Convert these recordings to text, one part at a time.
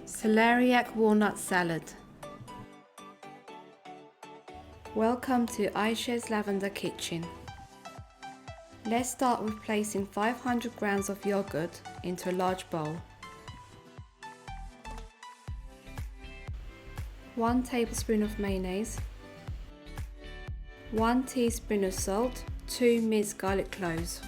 Celeriac walnut salad. Welcome to Aisha's Lavender Kitchen. Let's start with placing 500 grams of yoghurt into a large bowl. 1 tablespoon of mayonnaise, 1 teaspoon of salt, 2 minced garlic cloves.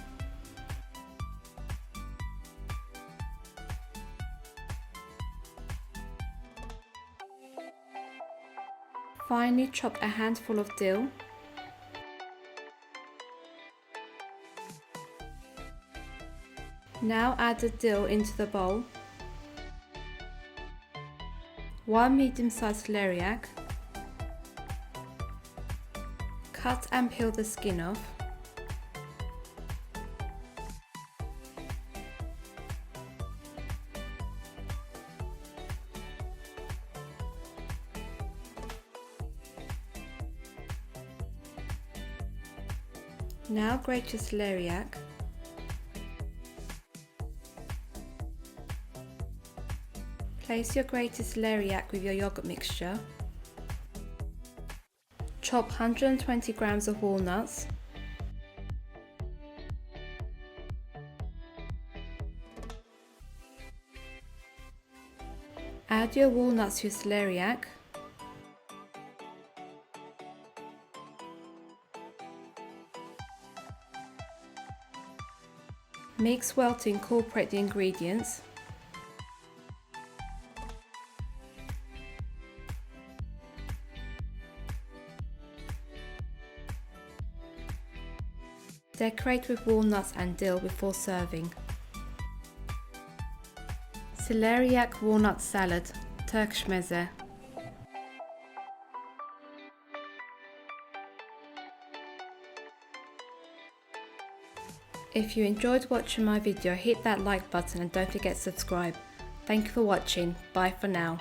Finely chop a handful of dill. Now add the dill into the bowl. 1 medium-sized celeriac. Cut and peel the skin off. Now grate your celeriac. Place your grated celeriac with your yogurt mixture. Chop 120 grams of walnuts. Add your walnuts to your celeriac. Mix well to incorporate the ingredients. Decorate with walnuts and dill before serving. Celeriac walnut salad, Turkish Meze. If you enjoyed watching my video, hit that like button and don't forget to subscribe. Thank you for watching. Bye for now.